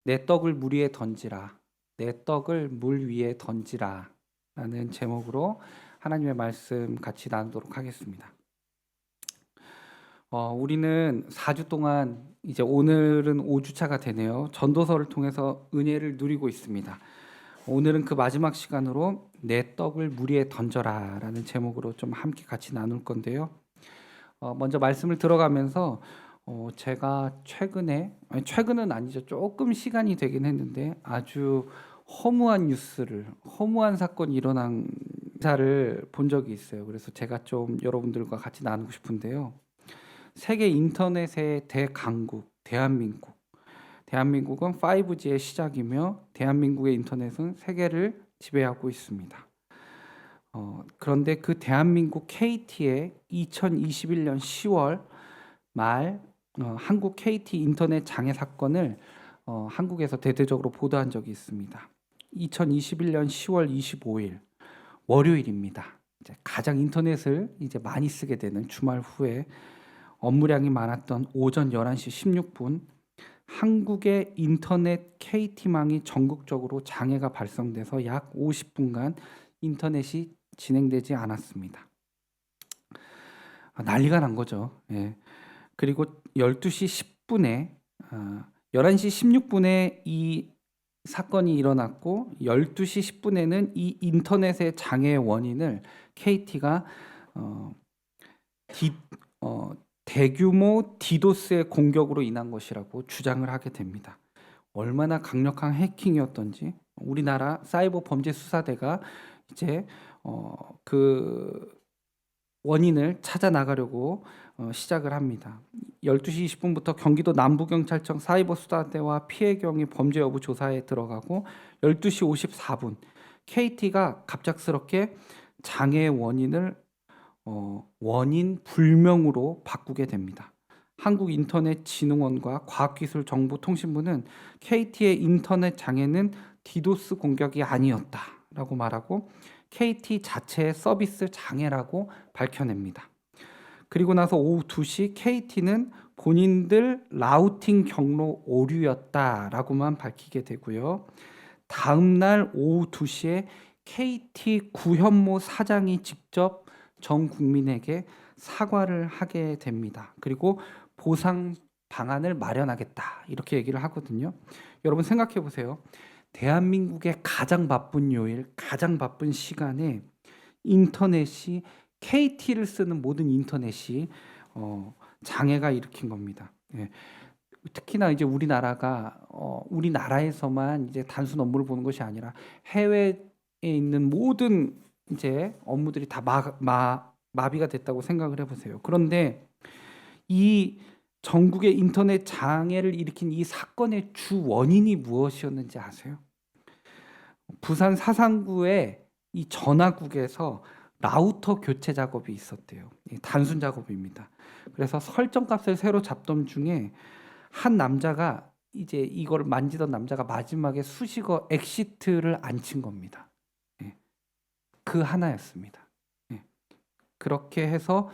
내 떡을 물 위에 던지라. 내 떡을 물 위에 던지라. 라는 제목으로 하나님의 말씀 같이 나누도록 하겠습니다. 우리는 4주 동안 이제 오늘은 5주차가 되네요. 전도서를 통해서 은혜를 누리고 있습니다. 오늘은 그 마지막 시간으로 내 떡을 물 위에 던져라 라는 제목으로 좀 함께 같이 나눌 건데요. 먼저 말씀을 들어가면서 제가 최근은 아니죠. 조금 시간이 되긴 했는데 아주 허무한 사건이 일어난 기사를 본 적이 있어요. 그래서 제가 좀 여러분들과 같이 나누고 싶은데요. 세계 인터넷의 대강국, 대한민국. 대한민국은 5G의 시작이며 대한민국의 인터넷은 세계를 지배하고 있습니다. 그런데 그 대한민국 KT의 2021년 10월 말 한국 KT 인터넷 장애 사건을 한국에서 대대적으로 보도한 적이 있습니다. 2021년 10월 25일 월요일입니다. 이제 가장 인터넷을 이제 많이 쓰게 되는 주말 후에 업무량이 많았던 오전 11시 16분 한국의 인터넷 KT망이 전국적으로 장애가 발생돼서 약 50분간 인터넷이 진행되지 않았습니다. 난리가 난 거죠. 예. 그리고 12시 10분에 11시 16분에 이 사건이 일어났고 12시 10분에는 이 인터넷의 장애의 원인을 KT가 대규모 디도스의 공격으로 인한 것이라고 주장을 하게 됩니다. 얼마나 강력한 해킹이었던지 우리나라 사이버 범죄 수사대가 이제 그 원인을 찾아 나가려고 시작을 합니다. 12시 20분부터 경기도 남부경찰청 사이버수사대와 피해경위 범죄 여부 조사에 들어가고 12시 54분 KT가 갑작스럽게 장애의 원인을 원인 불명으로 바꾸게 됩니다. 한국인터넷진흥원과 과학기술정보통신부는 KT의 인터넷 장애는 디도스 공격이 아니었다라고 말하고 KT 자체의 서비스 장애라고 밝혀냅니다. 그리고 나서 오후 2시 KT는 본인들 라우팅 경로 오류였다라고만 밝히게 되고요. 다음 날 오후 2시에 KT 구현모 사장이 직접 전 국민에게 사과를 하게 됩니다. 그리고 보상 방안을 마련하겠다 이렇게 얘기를 하거든요. 여러분 생각해 보세요. 대한민국의 가장 바쁜 요일, 가장 바쁜 시간에 인터넷이 KT를 쓰는 모든 인터넷이 장애가 일으킨 겁니다. 예. 특히나 이제 우리나라에서만 이제 단순 업무를 보는 것이 아니라 해외에 있는 모든 이제 업무들이 다 마비가 됐다고 생각을 해보세요. 그런데 이 전국의 인터넷 장애를 일으킨 이 사건의 주 원인이 무엇이었는지 아세요? 부산 사상구의 이 전화국에서 라우터 교체 작업이 있었대요. 단순 작업입니다. 그래서 설정값을 새로 잡던 중에 한 남자가 이제 이걸 만지던 남자가 마지막에 수식어 엑시트를 안 친 겁니다. 그 하나였습니다. 그렇게 해서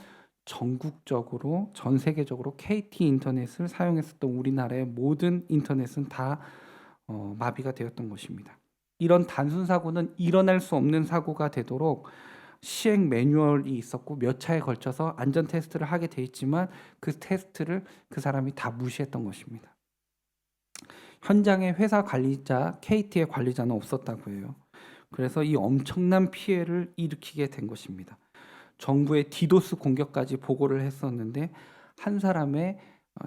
전국적으로 전 세계적으로 KT 인터넷을 사용했었던 우리나라의 모든 인터넷은 다 마비가 되었던 것입니다. 이런 단순 사고는 일어날 수 없는 사고가 되도록 시행 매뉴얼이 있었고 몇 차에 걸쳐서 안전 테스트를 하게 돼 있지만 그 테스트를 그 사람이 다 무시했던 것입니다. 현장에 회사 관리자, KT의 관리자는 없었다고 해요. 그래서 이 엄청난 피해를 일으키게 된 것입니다. 정부의 디도스 공격까지 보고를 했었는데 한 사람의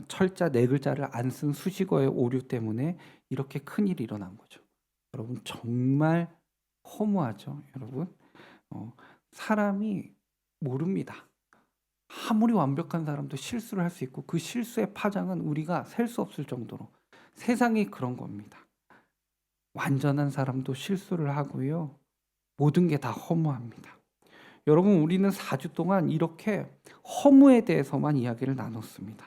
철자 4글자를 안 쓴 수식어의 오류 때문에 이렇게 큰일이 일어난 거죠. 여러분 정말 허무하죠. 여러분 사람이 모릅니다. 아무리 완벽한 사람도 실수를 할 수 있고 그 실수의 파장은 우리가 셀 수 없을 정도로 세상이 그런 겁니다. 완전한 사람도 실수를 하고요. 모든 게 다 허무합니다. 여러분 우리는 4주 동안 이렇게 허무에 대해서만 이야기를 나눴습니다.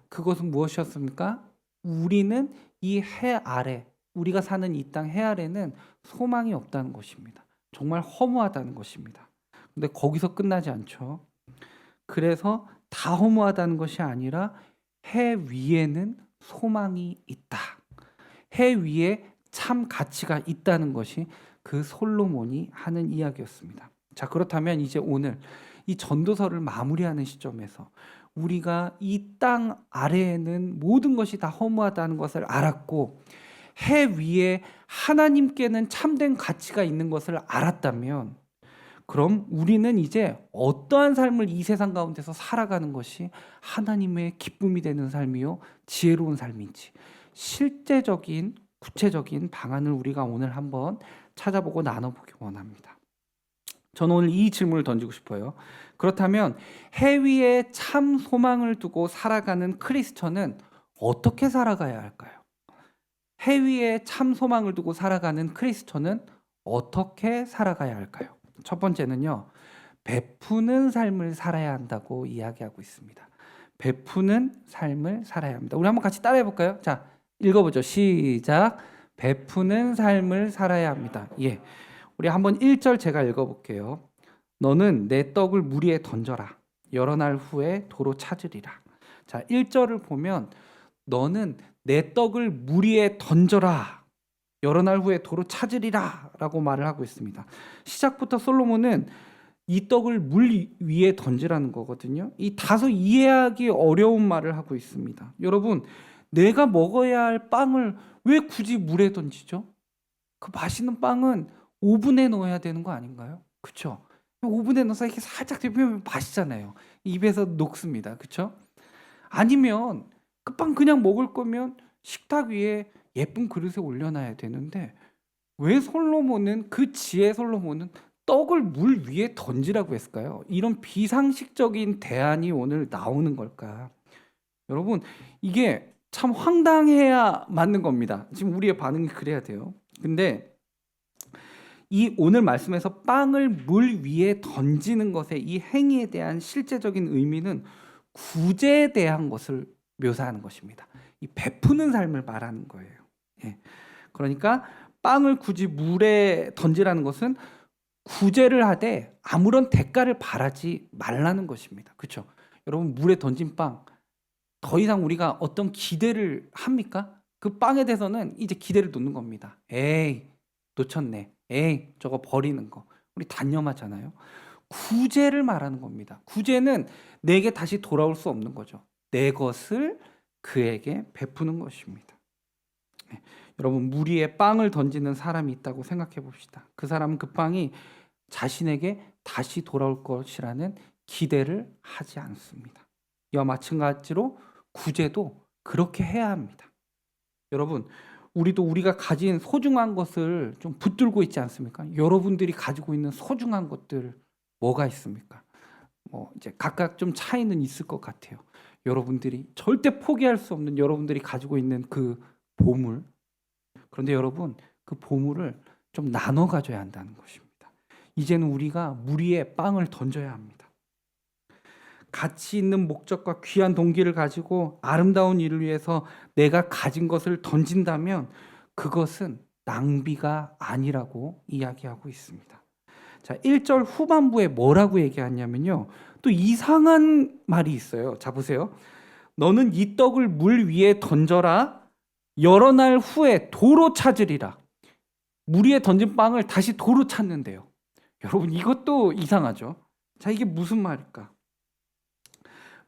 그것은 무엇이었습니까? 우리는 이 해 아래, 우리가 사는 이 땅 해 아래는 소망이 없다는 것입니다. 정말 허무하다는 것입니다. 근데 거기서 끝나지 않죠. 그래서 다 허무하다는 것이 아니라 해 위에는 소망이 있다. 해 위에 참 가치가 있다는 것이 그 솔로몬이 하는 이야기였습니다. 자, 그렇다면 이제 오늘 이 전도서를 마무리하는 시점에서 우리가 이 땅 아래에는 모든 것이 다 허무하다는 것을 알았고 해 위에 하나님께는 참된 가치가 있는 것을 알았다면 그럼 우리는 이제 어떠한 삶을 이 세상 가운데서 살아가는 것이 하나님의 기쁨이 되는 삶이요 지혜로운 삶인지 실제적인 구체적인 방안을 우리가 오늘 한번 찾아보고 나눠보기 원합니다. 저는 오늘 이 질문을 던지고 싶어요. 그렇다면 해 위에 참 소망을 두고 살아가는 크리스천은 어떻게 살아가야 할까요? 해 위에 참 소망을 두고 살아가는 크리스천은 어떻게 살아가야 할까요? 첫 번째는요, 베푸는 삶을 살아야 한다고 이야기하고 있습니다. 베푸는 삶을 살아야 합니다. 우리 한번 같이 따라해 볼까요? 자, 읽어보죠. 시작. 베푸는 삶을 살아야 합니다. 예, 우리 한번 1절 제가 읽어볼게요. 너는 내 떡을 물 위에 던져라. 여러 날 후에 도로 찾으리라. 자, 1절을 보면 너는 내 떡을 물 위에 던져라. 여러 날 후에 도로 찾으리라 라고 말을 하고 있습니다. 시작부터 솔로몬은 이 떡을 물 위에 던지라는 거거든요. 이 다소 이해하기 어려운 말을 하고 있습니다. 여러분, 내가 먹어야 할 빵을 왜 굳이 물에 던지죠? 그 맛있는 빵은 오븐에 넣어야 되는 거 아닌가요? 그렇죠? 오븐에 넣어서 이렇게 살짝 데피면 맛있잖아요. 입에서 녹습니다. 그렇죠? 아니면 그 빵 그냥 먹을 거면 식탁 위에 예쁜 그릇에 올려놔야 되는데 왜 솔로몬은 그 지혜 솔로몬은 떡을 물 위에 던지라고 했을까요? 이런 비상식적인 대안이 오늘 나오는 걸까? 여러분, 이게 참 황당해야 맞는 겁니다. 지금 우리의 반응이 그래야 돼요. 근데 이 오늘 말씀에서 빵을 물 위에 던지는 것의 이 행위에 대한 실제적인 의미는 구제에 대한 것을 묘사하는 것입니다. 이 베푸는 삶을 말하는 거예요. 예. 그러니까 빵을 굳이 물에 던지라는 것은 구제를 하되 아무런 대가를 바라지 말라는 것입니다. 그렇죠? 여러분, 물에 던진 빵 더 이상 우리가 어떤 기대를 합니까? 그 빵에 대해서는 이제 기대를 놓는 겁니다. 에이, 놓쳤네. 에이, 저거 버리는 거. 우리 단념하잖아요. 구제를 말하는 겁니다. 구제는 내게 다시 돌아올 수 없는 거죠. 내 것을 그에게 베푸는 것입니다. 네. 여러분, 물 위에 빵을 던지는 사람이 있다고 생각해 봅시다. 그 사람은 그 빵이 자신에게 다시 돌아올 것이라는 기대를 하지 않습니다. 이와 마찬가지로 구제도 그렇게 해야 합니다. 여러분, 우리도 우리가 가진 소중한 것을 좀 붙들고 있지 않습니까? 여러분들이 가지고 있는 소중한 것들 뭐가 있습니까? 이제 각각 좀 차이는 있을 것 같아요. 여러분들이 절대 포기할 수 없는 여러분들이 가지고 있는 그 보물. 그런데 여러분, 그 보물을 좀 나눠 가져야 한다는 것입니다. 이제는 우리가 물 위에 빵을 던져야 합니다. 가치 있는 목적과 귀한 동기를 가지고 아름다운 일을 위해서 내가 가진 것을 던진다면 그것은 낭비가 아니라고 이야기하고 있습니다. 자, 1절 후반부에 뭐라고 얘기하냐면요. 또 이상한 말이 있어요. 자, 보세요. 너는 이 떡을 물 위에 던져라. 여러 날 후에 도로 찾으리라. 물 위에 던진 빵을 다시 도로 찾는데요. 여러분, 이것도 이상하죠. 자, 이게 무슨 말일까?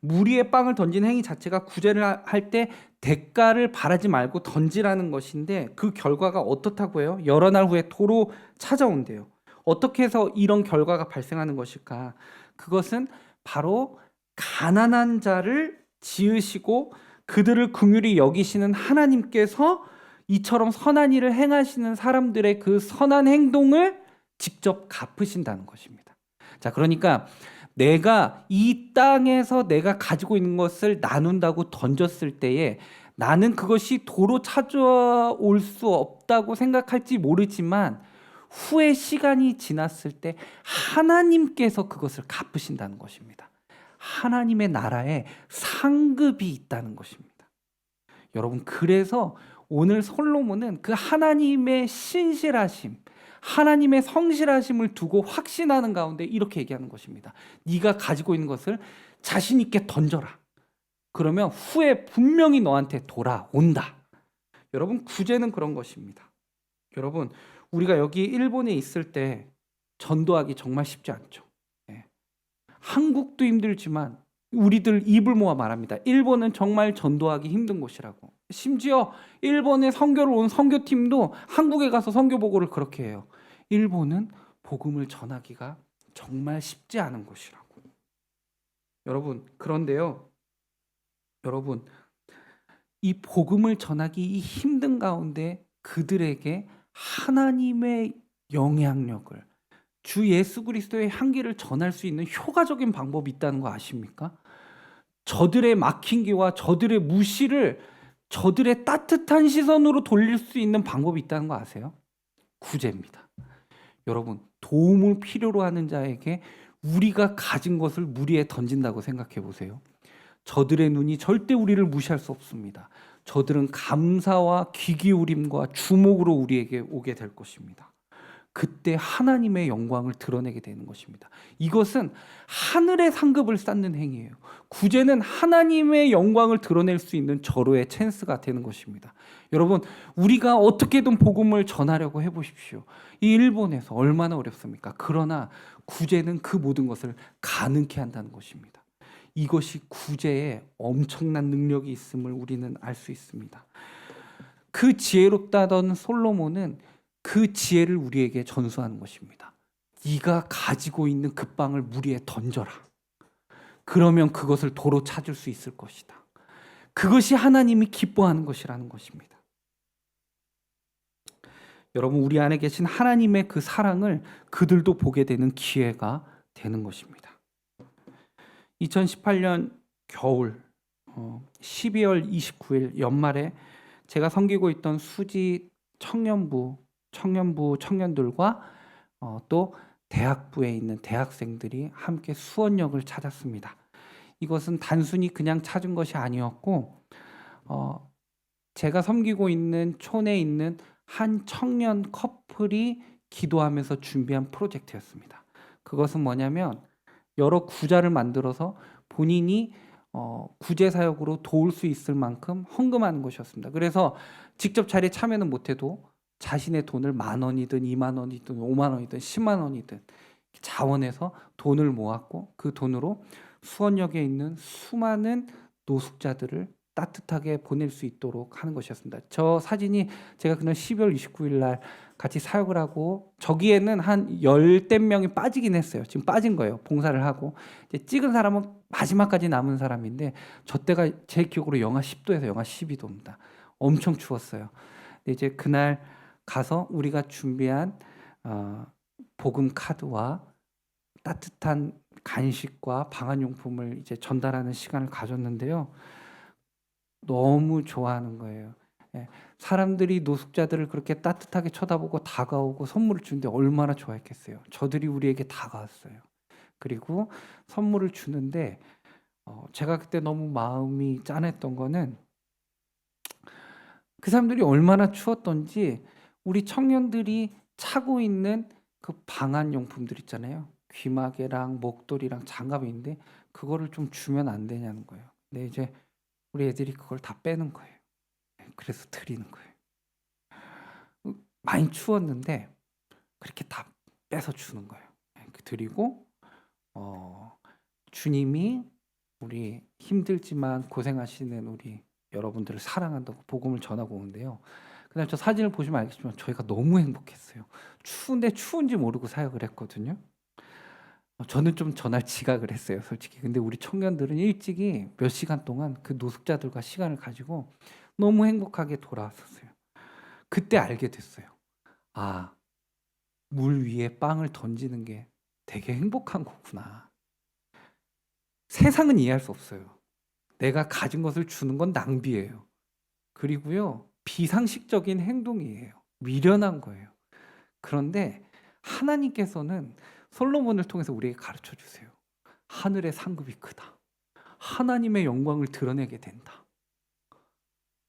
물 위에 빵을 던지는 행위 자체가 구제를 할 때 대가를 바라지 말고 던지라는 것인데 그 결과가 어떻다고 해요? 여러 날 후에 도로 찾아온대요. 어떻게 해서 이런 결과가 발생하는 것일까? 그것은 바로 가난한 자를 지으시고 그들을 긍휼히 여기시는 하나님께서 이처럼 선한 일을 행하시는 사람들의 그 선한 행동을 직접 갚으신다는 것입니다. 자, 그러니까 내가 이 땅에서 내가 가지고 있는 것을 나눈다고 던졌을 때에 나는 그것이 도로 찾아올 수 없다고 생각할지 모르지만 후에 시간이 지났을 때 하나님께서 그것을 갚으신다는 것입니다. 하나님의 나라에 상급이 있다는 것입니다. 여러분, 그래서 오늘 솔로몬은 그 하나님의 신실하심, 하나님의 성실하심을 두고 확신하는 가운데 이렇게 얘기하는 것입니다. 네가 가지고 있는 것을 자신 있게 던져라. 그러면 후에 분명히 너한테 돌아온다. 여러분, 구제는 그런 것입니다. 여러분, 우리가 여기 일본에 있을 때 전도하기 정말 쉽지 않죠. 예. 한국도 힘들지만 우리들 입을 모아 말합니다. 일본은 정말 전도하기 힘든 곳이라고. 심지어 일본에 선교를 온 선교팀도 한국에 가서 선교 보고를 그렇게 해요. 일본은 복음을 전하기가 정말 쉽지 않은 곳이라고. 여러분, 그런데요. 여러분, 이 복음을 전하기 힘든 가운데 그들에게 하나님의 영향력을, 주 예수 그리스도의 향기를 전할 수 있는 효과적인 방법이 있다는 거 아십니까? 저들의 막힌 귀와 저들의 무시를 저들의 따뜻한 시선으로 돌릴 수 있는 방법이 있다는 거 아세요? 구제입니다. 여러분, 도움을 필요로 하는 자에게 우리가 가진 것을 무리에 던진다고 생각해 보세요. 저들의 눈이 절대 우리를 무시할 수 없습니다. 저들은 감사와 귀 기울임과 주목으로 우리에게 오게 될 것입니다. 그때 하나님의 영광을 드러내게 되는 것입니다. 이것은 하늘의 상급을 쌓는 행위예요. 구제는 하나님의 영광을 드러낼 수 있는 절호의 찬스가 되는 것입니다. 여러분, 우리가 어떻게든 복음을 전하려고 해보십시오. 이 일본에서 얼마나 어렵습니까? 그러나 구제는 그 모든 것을 가능케 한다는 것입니다. 이것이 구제에 엄청난 능력이 있음을 우리는 알 수 있습니다. 그 지혜롭다던 솔로몬은 그 지혜를 우리에게 전수하는 것입니다. 네가 가지고 있는 그 빵을 물 위에 던져라. 그러면 그것을 도로 찾을 수 있을 것이다. 그것이 하나님이 기뻐하는 것이라는 것입니다. 여러분, 우리 안에 계신 하나님의 그 사랑을 그들도 보게 되는 기회가 되는 것입니다. 2018년 겨울 12월 29일 연말에 제가 섬기고 있던 수지 청년들과 또 대학부에 있는 대학생들이 함께 수원역을 찾았습니다. 이것은 단순히 그냥 찾은 것이 아니었고 제가 섬기고 있는 촌에 있는 한 청년 커플이 기도하면서 준비한 프로젝트였습니다. 그것은 뭐냐면 여러 구자를 만들어서 본인이 구제 사역으로 도울 수 있을 만큼 헌금하는 것이었습니다. 그래서 직접 자리에 참여는 못해도 자신의 돈을 10,000원이든 20,000원이든 50,000원이든 100,000원이든 자원해서 돈을 모았고 그 돈으로 수원역에 있는 수많은 노숙자들을 따뜻하게 보낼 수 있도록 하는 것이었습니다. 저 사진이 제가 그날 12월 29일 날 같이 사역을 하고 저기에는 한 10대 명이 빠지긴 했어요. 지금 빠진 거예요. 봉사를 하고 이제 찍은 사람은 마지막까지 남은 사람인데 저 때가 제 기억으로 영하 10도에서 영하 12도입니다. 엄청 추웠어요. 근데 이제 그날 가서 우리가 준비한 복음 카드와 따뜻한 간식과 방한용품을 이제 전달하는 시간을 가졌는데요. 너무 좋아하는 거예요. 예, 사람들이 노숙자들을 그렇게 따뜻하게 쳐다보고 다가오고 선물을 주는데 얼마나 좋아했겠어요. 저들이 우리에게 다가왔어요. 그리고 선물을 주는데 제가 그때 너무 마음이 짠했던 거는 그 사람들이 얼마나 추웠던지 우리 청년들이 차고 있는 그 방한용품들 있잖아요. 귀마개랑 목도리랑 장갑이 있는데 그거를 좀 주면 안 되냐는 거예요. 근데 이제 우리 애들이 그걸 다 빼는 거예요. 그래서 드리는 거예요. 많이 추웠는데 그렇게 다 빼서 주는 거예요. 드리고 주님이 우리 힘들지만 고생하시는 우리 여러분들을 사랑한다고 복음을 전하고 오는데요. 그날 저 사진을 보시면 알겠지만 저희가 너무 행복했어요. 추운데 추운지 모르고 사역을 했거든요. 저는 좀 전날 지각을 했어요, 솔직히. 근데 우리 청년들은 일찍이 몇 시간 동안 그 노숙자들과 시간을 가지고 너무 행복하게 돌아왔었어요. 그때 알게 됐어요. 아, 물 위에 빵을 던지는 게 되게 행복한 거구나. 세상은 이해할 수 없어요. 내가 가진 것을 주는 건 낭비예요. 그리고요, 비상식적인 행동이에요. 미련한 거예요. 그런데 하나님께서는 솔로몬을 통해서 우리에게 가르쳐 주세요. 하늘의 상급이 크다. 하나님의 영광을 드러내게 된다.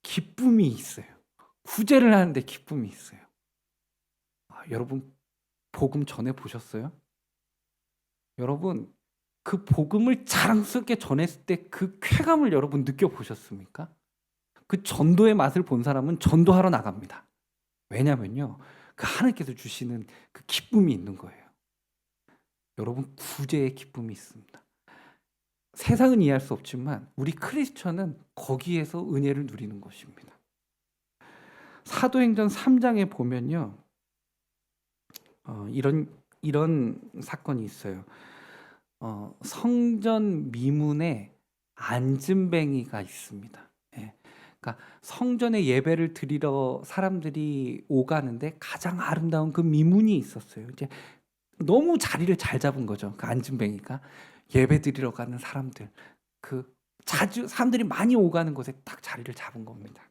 기쁨이 있어요. 구제를 하는데 기쁨이 있어요. 여러분, 복음 전해 보셨어요? 여러분, 그 복음을 자랑스럽게 전했을 때 그 쾌감을 여러분 느껴보셨습니까? 그 전도의 맛을 본 사람은 전도하러 나갑니다. 왜냐면요, 그 하나님께서 주시는 그 기쁨이 있는 거예요. 여러분, 구제의 기쁨이 있습니다. 세상은 이해할 수 없지만 우리 크리스천은 거기에서 은혜를 누리는 것입니다. 사도행전 3장에 보면요, 이런 사건이 있어요. 성전 미문에 안진뱅이가 있습니다. 예. 그러니까 성전에 예배를 드리러 사람들이 오가는데 가장 아름다운 그 미문이 있었어요. 이제 너무 자리를 잘 잡은 거죠. 그 안진뱅이가 예배 드리러 가는 사람들, 그 자주 사람들이 많이 오가는 곳에 딱 자리를 잡은 겁니다.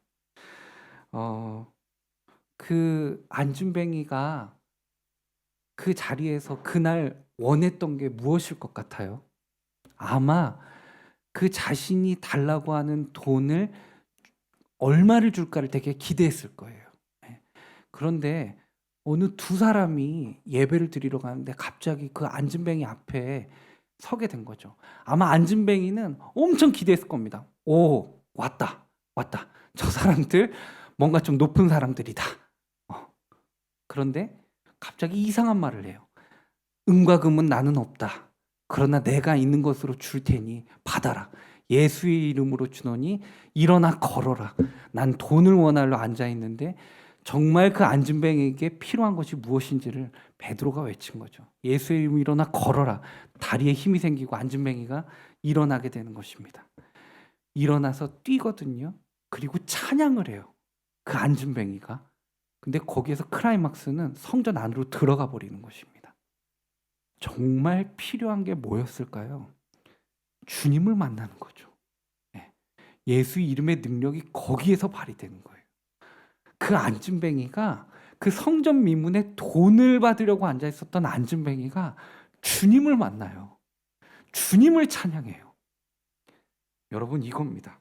그 안진뱅이가 그 자리에서 그날 원했던 게 무엇일 것 같아요? 아마 그 자신이 달라고 하는 돈을 얼마를 줄까를 되게 기대했을 거예요. 그런데 어느 두 사람이 예배를 드리러 가는데 갑자기 그 안진뱅이 앞에 서게 된 거죠. 아마 안진뱅이는 엄청 기대했을 겁니다. 오, 왔다. 저 사람들 뭔가 좀 높은 사람들이다. 그런데 갑자기 이상한 말을 해요. 은과 금은 나는 없다. 그러나 내가 있는 것으로 줄 테니 받아라. 예수의 이름으로 주노니 일어나 걸어라. 난 돈을 원하러 앉아 있는데 정말 그 안진뱅이에게 필요한 것이 무엇인지를 베드로가 외친 거죠. 예수의 이름으로 일어나 걸어라. 다리에 힘이 생기고 안진뱅이가 일어나게 되는 것입니다. 일어나서 뛰거든요. 그리고 찬양을 해요. 그 안진뱅이가. 근데 거기에서 클라이막스는 성전 안으로 들어가 버리는 것입니다. 정말 필요한 게 뭐였을까요? 주님을 만나는 거죠. 예수 이름의 능력이 거기에서 발휘되는 거예요. 그 안진뱅이가 그 성전 미문에 돈을 받으려고 앉아 있었던 안진뱅이가 주님을 만나요. 주님을 찬양해요. 여러분, 이겁니다.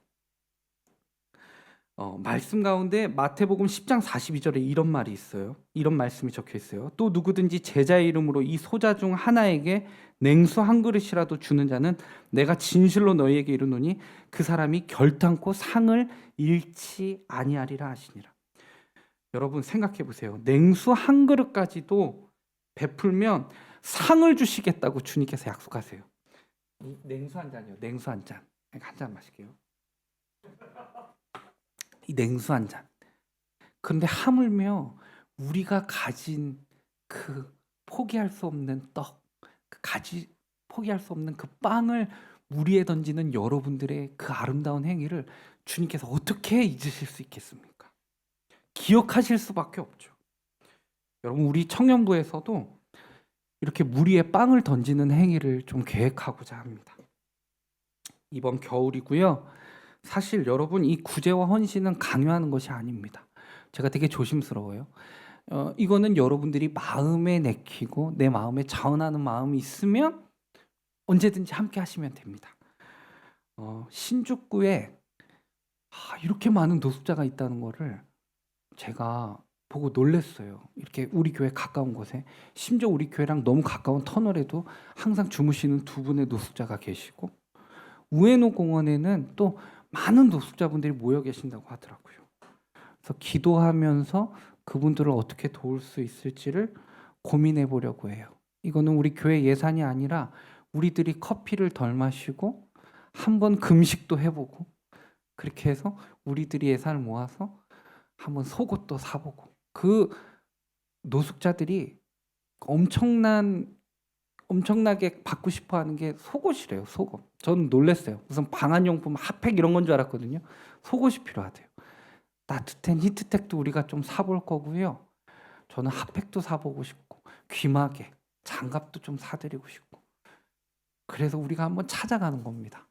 말씀 가운데 마태복음 10장 42절에 이런 말이 있어요. 이런 말씀이 적혀 있어요. 또 누구든지 제자의 이름으로 이 소자 중 하나에게 냉수 한 그릇이라도 주는 자는 내가 진실로 너희에게 이르노니 그 사람이 결탄코 상을 잃지 아니하리라 하시니라. 여러분, 생각해 보세요. 냉수 한 그릇까지도 베풀면 상을 주시겠다고 주님께서 약속하세요. 이 냉수 한 잔이요. 냉수 한 잔. 한 잔 마실게요. 이 냉수 한 잔. 그런데 하물며 우리가 가진 그 포기할 수 없는 떡, 포기할 수 없는 그 빵을 우리에 던지는 여러분들의 그 아름다운 행위를 주님께서 어떻게 잊으실 수 있겠습니까? 기억하실 수밖에 없죠. 여러분, 우리 청년부에서도 이렇게 물 위에 빵을 던지는 행위를 좀 계획하고자 합니다. 이번 겨울이고요. 사실 여러분, 이 구제와 헌신은 강요하는 것이 아닙니다. 제가 되게 조심스러워요. 이거는 여러분들이 마음에 내키고 내 마음에 자원하는 마음이 있으면 언제든지 함께 하시면 됩니다. 신죽구에 이렇게 많은 노숙자가 있다는 거를 제가 보고 놀랐어요. 이렇게 우리 교회 가까운 곳에, 심지어 우리 교회랑 너무 가까운 터널에도 항상 주무시는 두 분의 노숙자가 계시고, 우에노 공원에는 또 많은 노숙자분들이 모여 계신다고 하더라고요. 그래서 기도하면서 그분들을 어떻게 도울 수 있을지를 고민해 보려고 해요. 이거는 우리 교회 예산이 아니라 우리들이 커피를 덜 마시고 한번 금식도 해보고, 그렇게 해서 우리들이 예산을 모아서 한번 속옷도 사보고, 그 노숙자들이 엄청나게 받고 싶어하는 게 속옷이래요. 속옷. 저는 놀랐어요. 우선 방한용품, 핫팩 이런 건 줄 알았거든요. 속옷이 필요하대요. 따뜻한 히트텍도 우리가 좀 사볼 거고요. 저는 핫팩도 사보고 싶고, 귀마개, 장갑도 좀 사드리고 싶고, 그래서 우리가 한번 찾아가는 겁니다.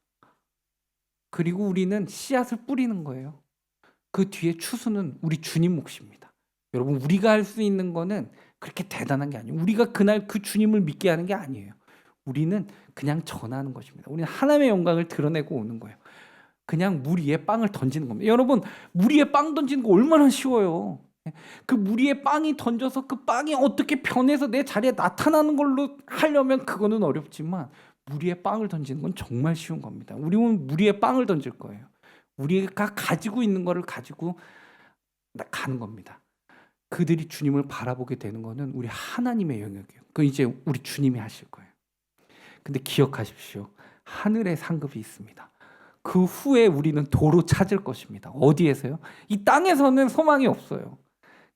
그리고 우리는 씨앗을 뿌리는 거예요. 그 뒤에 추수는 우리 주님 몫입니다. 여러분, 우리가 할 수 있는 거는 그렇게 대단한 게 아니에요. 우리가 그날 그 주님을 믿게 하는 게 아니에요. 우리는 그냥 전하는 것입니다. 우리는 하나님의 영광을 드러내고 오는 거예요. 그냥 물 위에 빵을 던지는 겁니다. 여러분, 물 위에 빵 던지는 거 얼마나 쉬워요. 그 물 위에 빵이 던져서 그 빵이 어떻게 변해서 내 자리에 나타나는 걸로 하려면 그거는 어렵지만, 물 위에 빵을 던지는 건 정말 쉬운 겁니다. 우리는 물 위에 빵을 던질 거예요. 우리가 가지고 있는 거를 가지고 가는 겁니다. 그들이 주님을 바라보게 되는 거는 우리 하나님의 영역이에요. 그 이제 우리 주님이 하실 거예요. 근데 기억하십시오. 하늘의 상급이 있습니다. 그 후에 우리는 도로 찾을 것입니다. 어디에서요? 이 땅에서는 소망이 없어요.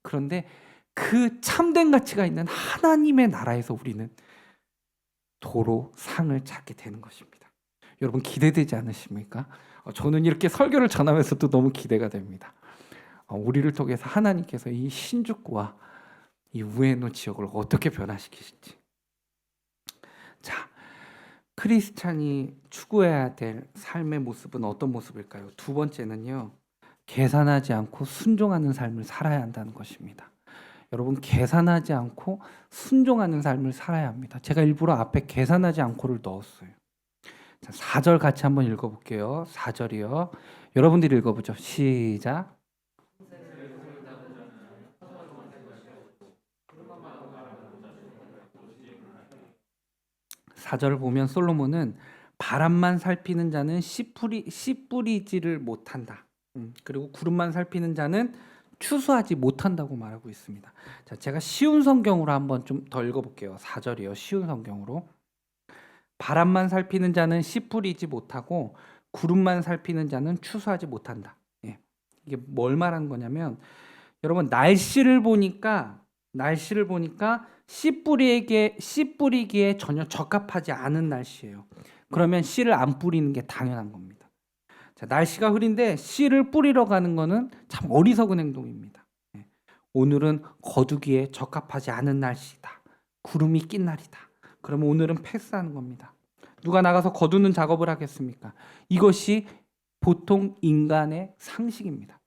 그런데 그 참된 가치가 있는 하나님의 나라에서 우리는 도로 상을 찾게 되는 것입니다. 여러분 기대되지 않으십니까? 저는 이렇게 설교를 전하면서도 너무 기대가 됩니다. 우리를 통해서 하나님께서 이 신주쿠와 이 우에노 지역을 어떻게 변화시키실지. 자, 크리스찬이 추구해야 될 삶의 모습은 어떤 모습일까요? 두 번째는요, 계산하지 않고 순종하는 삶을 살아야 한다는 것입니다. 여러분, 계산하지 않고 순종하는 삶을 살아야 합니다. 제가 일부러 앞에 계산하지 않고를 넣었어요. 자, 4절 같이 한번 읽어볼게요. 4절이요. 여러분들이 읽어보죠. 시작. 4절을 보면 솔로몬은 바람만 살피는 자는 씨 뿌리지를 못한다. 그리고 구름만 살피는 자는 추수하지 못한다고 말하고 있습니다. 자, 제가 쉬운 성경으로 한번 좀 더 읽어볼게요. 4절이요. 쉬운 성경으로. 바람만 살피는 자는 씨 뿌리지 못하고 구름만 살피는 자는 추수하지 못한다. 예. 이게 뭘 말하는 거냐면 여러분 날씨를 보니까 씨 뿌리기에 전혀 적합하지 않은 날씨예요. 그러면 씨를 안 뿌리는 게 당연한 겁니다. 자, 날씨가 흐린데 씨를 뿌리러 가는 거는 참 어리석은 행동입니다. 오늘은 거두기에 적합하지 않은 날씨다. 구름이 낀 날이다. 그러면 오늘은 패스하는 겁니다. 누가 나가서 거두는 작업을 하겠습니까? 이것이 보통 인간의 상식입니다.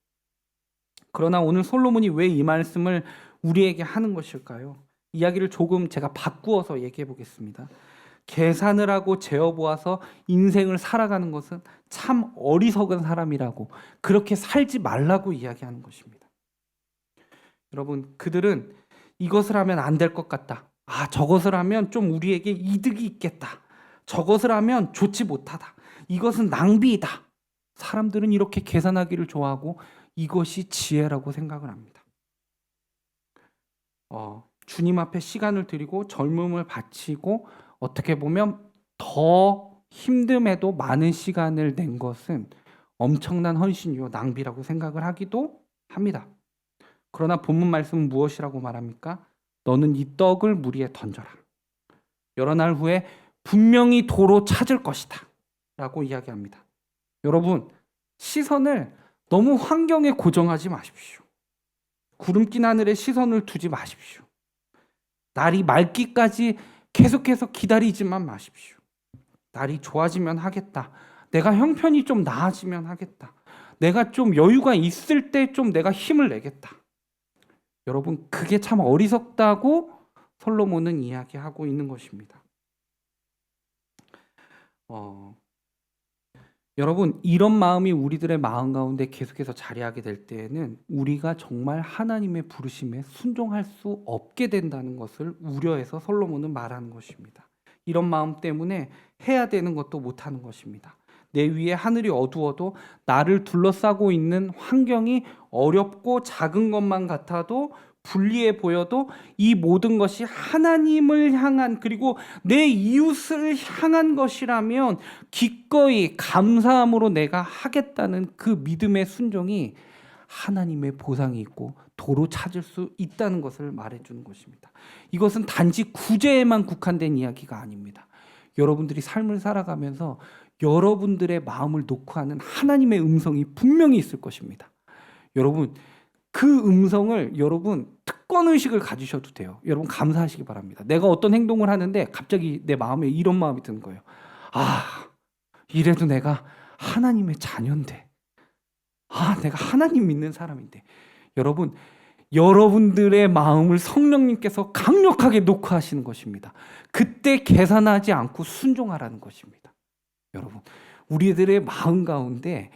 그러나 오늘 솔로몬이 왜 이 말씀을 우리에게 하는 것일까요? 이야기를 조금 제가 바꾸어서 얘기해 보겠습니다. 계산을 하고 재어보아서 인생을 살아가는 것은 참 어리석은 사람이라고, 그렇게 살지 말라고 이야기하는 것입니다. 여러분, 그들은 이것을 하면 안 될 것 같다. 저것을 하면 좀 우리에게 이득이 있겠다. 저것을 하면 좋지 못하다. 이것은 낭비이다. 사람들은 이렇게 계산하기를 좋아하고 이것이 지혜라고 생각을 합니다. 주님 앞에 시간을 드리고 젊음을 바치고 어떻게 보면 더 힘듦에도 많은 시간을 낸 것은 엄청난 헌신이요 낭비라고 생각을 하기도 합니다. 그러나 본문 말씀은 무엇이라고 말합니까? 너는 이 떡을 물 위에 던져라. 여러 날 후에 분명히 도로 찾을 것이다 라고 이야기합니다. 여러분, 시선을 너무 환경에 고정하지 마십시오. 구름 낀 하늘에 시선을 두지 마십시오. 날이 맑기까지 계속해서 기다리지만 마십시오. 날이 좋아지면 하겠다. 내가 형편이 좀 나아지면 하겠다. 내가 좀 여유가 있을 때 좀 내가 힘을 내겠다. 여러분, 그게 참 어리석다고 솔로몬은 이야기하고 있는 것입니다. 여러분, 이런 마음이 우리들의 마음 가운데 계속해서 자리하게 될 때에는 우리가 정말 하나님의 부르심에 순종할 수 없게 된다는 것을 우려해서 솔로몬은 말하는 것입니다. 이런 마음 때문에 해야 되는 것도 못하는 것입니다. 내 위에 하늘이 어두워도 나를 둘러싸고 있는 환경이 어렵고 작은 것만 같아도 불리해 보여도 이 모든 것이 하나님을 향한, 그리고 내 이웃을 향한 것이라면 기꺼이 감사함으로 내가 하겠다는 그 믿음의 순종이 하나님의 보상이 있고 도로 찾을 수 있다는 것을 말해주는 것입니다. 이것은 단지 구제에만 국한된 이야기가 아닙니다. 여러분들이 삶을 살아가면서 여러분들의 마음을 놓고 하는 하나님의 음성이 분명히 있을 것입니다. 여러분, 그 음성을 여러분 특권의식을 가지셔도 돼요. 여러분 감사하시기 바랍니다. 내가 어떤 행동을 하는데 갑자기 내 마음에 이런 마음이 드는 거예요. 이래도 내가 하나님의 자녀인데, 내가 하나님 믿는 사람인데. 여러분, 여러분들의 마음을 성령님께서 강력하게 녹화하시는 것입니다. 그때 계산하지 않고 순종하라는 것입니다. 여러분, 우리들의 마음 가운데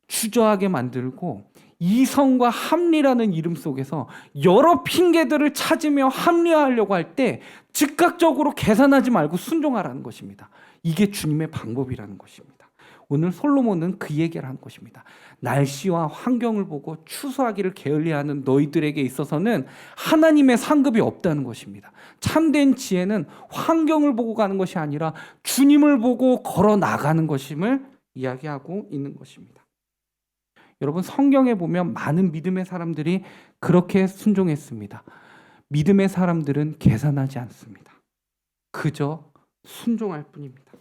주저하게 만들고 이성과 합리라는 이름 속에서 여러 핑계들을 찾으며 합리화하려고 할 때 즉각적으로 계산하지 말고 순종하라는 것입니다. 이게 주님의 방법이라는 것입니다. 오늘 솔로몬은 그 얘기를 한 것입니다. 날씨와 환경을 보고 추수하기를 게을리하는 너희들에게 있어서는 하나님의 상급이 없다는 것입니다. 참된 지혜는 환경을 보고 가는 것이 아니라 주님을 보고 걸어 나가는 것임을 이야기하고 있는 것입니다. 여러분, 성경에 보면 많은 믿음의 사람들이 그렇게 순종했습니다. 믿음의 사람들은 계산하지 않습니다. 그저 순종할 뿐입니다.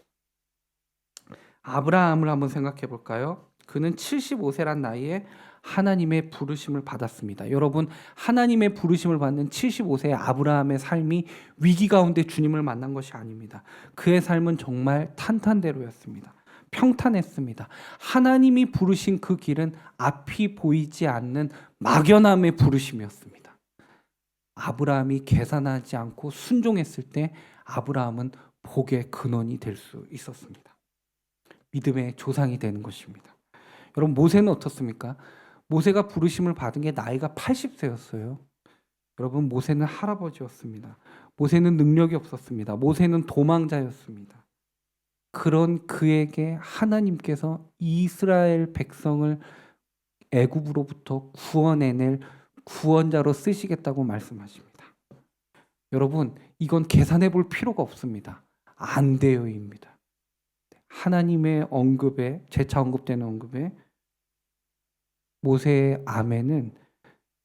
아브라함을 한번 생각해 볼까요? 그는 75세란 나이에 하나님의 부르심을 받았습니다. 여러분, 하나님의 부르심을 받는 75세의 아브라함의 삶이 위기 가운데 주님을 만난 것이 아닙니다. 그의 삶은 정말 탄탄대로였습니다. 평탄했습니다. 하나님이 부르신 그 길은 앞이 보이지 않는 막연함의 부르심이었습니다. 아브라함이 계산하지 않고 순종했을 때 아브라함은 복의 근원이 될 수 있었습니다. 믿음의 조상이 되는 것입니다. 여러분, 모세는 어떻습니까? 모세가 부르심을 받은 게 나이가 80세였어요. 여러분, 모세는 할아버지였습니다. 모세는 능력이 없었습니다. 모세는 도망자였습니다. 그런 그에게 하나님께서 이스라엘 백성을 애굽으로부터 구원해낼 구원자로 쓰시겠다고 말씀하십니다. 여러분, 이건 계산해 볼 필요가 없습니다. 안 돼요입니다. 하나님의 언급에, 재차 언급되는 언급에 모세의 아멘은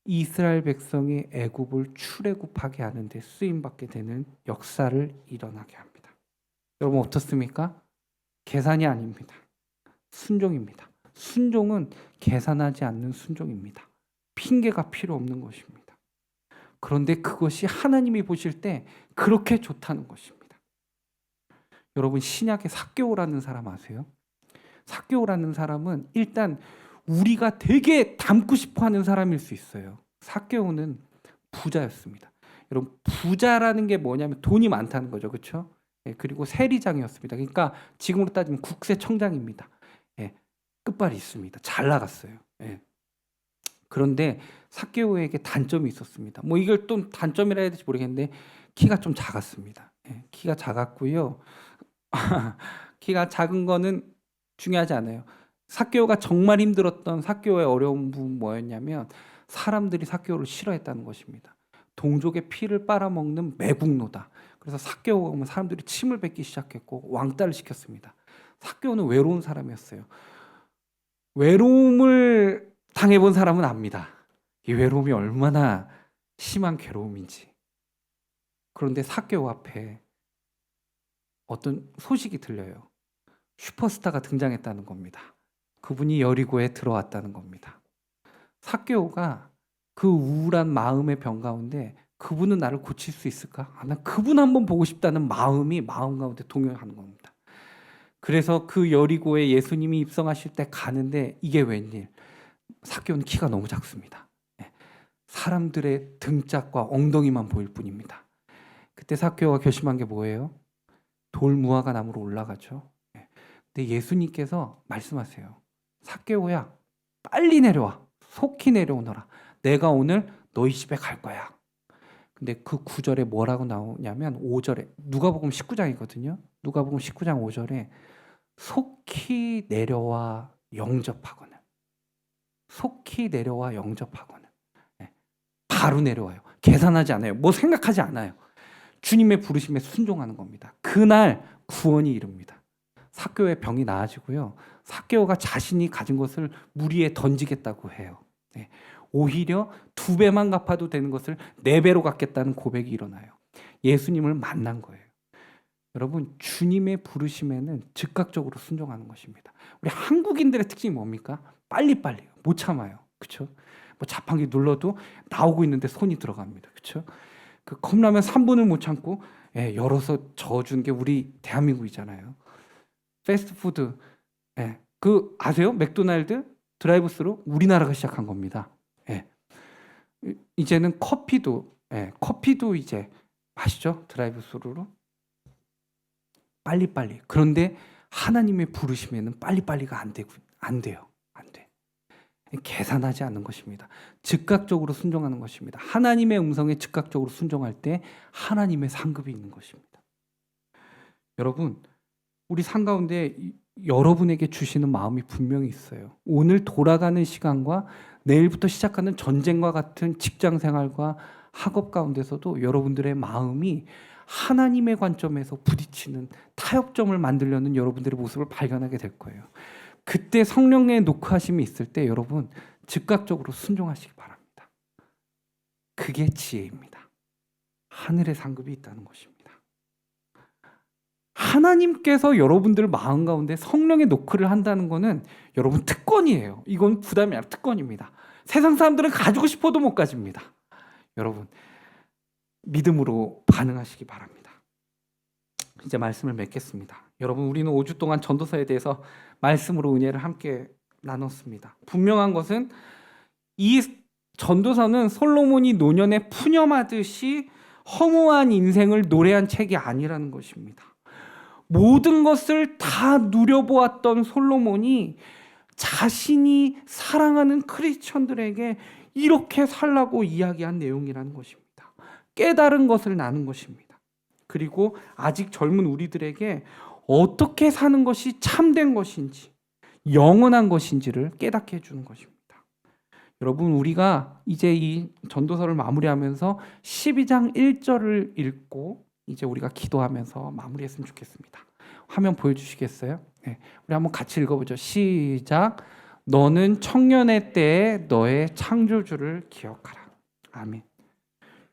이스라엘 백성이 애굽을 출애굽하게 하는데 쓰임받게 되는 역사를 일어나게 합니다. 여러분, 어떻습니까? 계산이 아닙니다. 순종입니다. 순종은 계산하지 않는 순종입니다. 핑계가 필요 없는 것입니다. 그런데 그것이 하나님이 보실 때 그렇게 좋다는 것입니다. 여러분, 신약의 삭개오라는 사람 아세요? 삭개오라는 사람은 일단 우리가 되게 닮고 싶어하는 사람일 수 있어요. 삭개오는 부자였습니다. 여러분, 부자라는 게 뭐냐면 돈이 많다는 거죠, 그렇죠? 예, 그리고 세리장이었습니다. 그러니까 지금으로 따지면 국세청장입니다. 예, 끝발이 있습니다. 잘 나갔어요. 예. 그런데 삭개오에게 단점이 있었습니다. 뭐 이걸 또 단점이라 해야 될지 모르겠는데 키가 좀 작았습니다. 예, 키가 작았고요. 키가 작은 거는 중요하지 않아요. 삭개오가 정말 힘들었던 삭개오의 어려운 부분 뭐였냐면 사람들이 삭개오를 싫어했다는 것입니다. 동족의 피를 빨아먹는 매국노다. 그래서 삭개오가 오면 사람들이 침을 뱉기 시작했고 왕따를 시켰습니다. 삭개오는 외로운 사람이었어요. 외로움을 당해본 사람은 압니다. 이 외로움이 얼마나 심한 괴로움인지. 그런데 삭개오 앞에 어떤 소식이 들려요. 슈퍼스타가 등장했다는 겁니다. 그분이 여리고에 들어왔다는 겁니다. 삭개오가 그 우울한 마음의 병 가운데 그분은 나를 고칠 수 있을까? 난 그분 한번 보고 싶다는 마음이 마음 가운데 동요하는 겁니다. 그래서 그 여리고에 예수님이 입성하실 때 가는데 이게 웬일? 삭개오는 키가 너무 작습니다. 사람들의 등짝과 엉덩이만 보일 뿐입니다. 그때 삭개오가 결심한 게 뭐예요? 돌무화과 나무로 올라가죠. 근데 예수님께서 말씀하세요. 삭개오야, 빨리 내려와. 속히 내려오너라. 내가 오늘 너희 집에 갈 거야. 근데 그 9절에 뭐라고 나오냐면 5절에 누가복음 19장이거든요. 누가복음 19장 5절에 속히 내려와 영접하거늘. 속히 내려와 영접하거늘. 바로 내려와요. 계산하지 않아요. 뭐 생각하지 않아요. 주님의 부르심에 순종하는 겁니다. 그날 구원이 이릅니다. 삭개오의 병이 나아지고요. 삭개오가 자신이 가진 것을 물 위에 던지겠다고 해요. 오히려 2배만 갚아도 되는 것을 4배로 갚겠다는 고백이 일어나요. 예수님을 만난 거예요. 여러분, 주님의 부르심에는 즉각적으로 순종하는 것입니다. 우리 한국인들의 특징이 뭡니까? 빨리빨리 못 참아요. 그렇죠? 뭐 자판기 눌러도 나오고 있는데 손이 들어갑니다. 그렇죠? 그 컵라면 3분을 못 참고 열어서 저어준 게 우리 대한민국이잖아요. 패스트푸드, 그 아세요? 맥도날드 드라이브스루 우리나라가 시작한 겁니다. 이제는 커피도 이제 마시죠? 드라이브스루로 빨리빨리. 그런데 하나님의 부르심에는 빨리빨리가 안 돼요. 안 돼. 계산하지 않는 것입니다. 즉각적으로 순종하는 것입니다. 하나님의 음성에 즉각적으로 순종할 때 하나님의 상급이 있는 것입니다. 여러분, 우리 삶 가운데 여러분에게 주시는 마음이 분명히 있어요. 오늘 돌아가는 시간과 내일부터 시작하는 전쟁과 같은 직장 생활과 학업 가운데서도 여러분들의 마음이 하나님의 관점에서 부딪히는 타협점을 만들려는 여러분들의 모습을 발견하게 될 거예요. 그때 성령의 노크하심이 있을 때 여러분 즉각적으로 순종하시기 바랍니다. 그게 지혜입니다. 하늘의 상급이 있다는 것입니다. 하나님께서 여러분들 마음 가운데 성령의 노크를 한다는 것은 여러분 특권이에요. 이건 부담이 아니라 특권입니다. 세상 사람들은 가지고 싶어도 못 가집니다. 여러분 믿음으로 반응하시기 바랍니다. 이제 말씀을 맺겠습니다. 여러분 우리는 5주 동안 전도서에 대해서 말씀으로 은혜를 함께 나눴습니다. 분명한 것은 이 전도서는 솔로몬이 노년에 푸념하듯이 허무한 인생을 노래한 책이 아니라는 것입니다. 모든 것을 다 누려보았던 솔로몬이 자신이 사랑하는 크리스천들에게 이렇게 살라고 이야기한 내용이라는 것입니다. 깨달은 것을 나눈 것입니다. 그리고 아직 젊은 우리들에게 어떻게 사는 것이 참된 것인지 영원한 것인지를 깨닫게 해주는 것입니다. 여러분 우리가 이제 이 전도서를 마무리하면서 12장 1절을 읽고 이제 우리가 기도하면서 마무리했으면 좋겠습니다. 화면 보여주시겠어요? 네, 우리 한번 같이 읽어보죠. 시작. 너는 청년의 때에 너의 창조주를 기억하라. 아멘.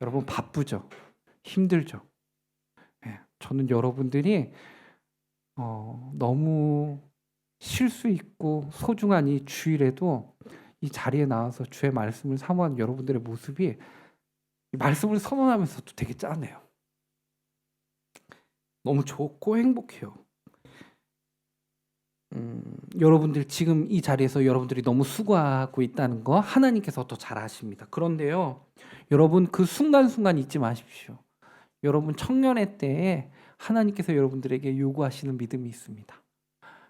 여러분 바쁘죠? 힘들죠? 네, 저는 여러분들이 너무 쉴 수 있고 소중한 이 주일에도 이 자리에 나와서 주의 말씀을 사모하는 여러분들의 모습이 말씀을 선언하면서도 되게 짠해요. 너무 좋고 행복해요. 여러분들 지금 이 자리에서 여러분들이 너무 수고하고 있다는 거 하나님께서 더 잘 아십니다. 그런데요, 여러분 그 순간순간 잊지 마십시오. 여러분 청년의 때에 하나님께서 여러분들에게 요구하시는 믿음이 있습니다.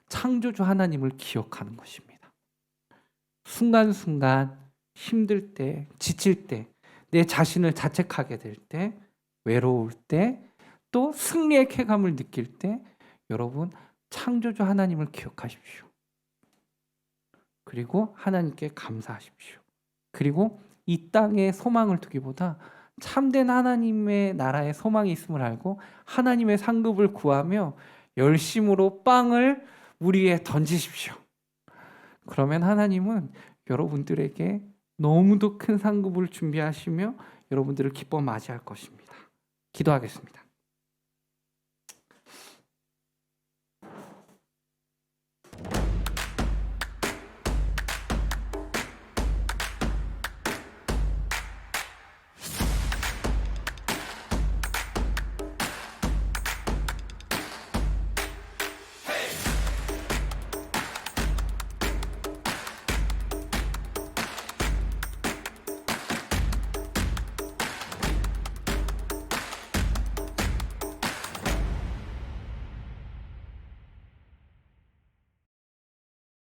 창조주 하나님을 기억하는 것입니다. 순간순간 힘들 때, 지칠 때, 내 자신을 자책하게 될 때, 외로울 때, 또 승리의 쾌감을 느낄 때 여러분 창조주 하나님을 기억하십시오. 그리고 하나님께 감사하십시오. 그리고 이 땅에 소망을 두기보다 참된 하나님의 나라에 소망이 있음을 알고 하나님의 상급을 구하며 열심으로 빵을 물 위에 던지십시오. 그러면 하나님은 여러분들에게 너무도 큰 상급을 준비하시며 여러분들을 기뻐 맞이할 것입니다. 기도하겠습니다.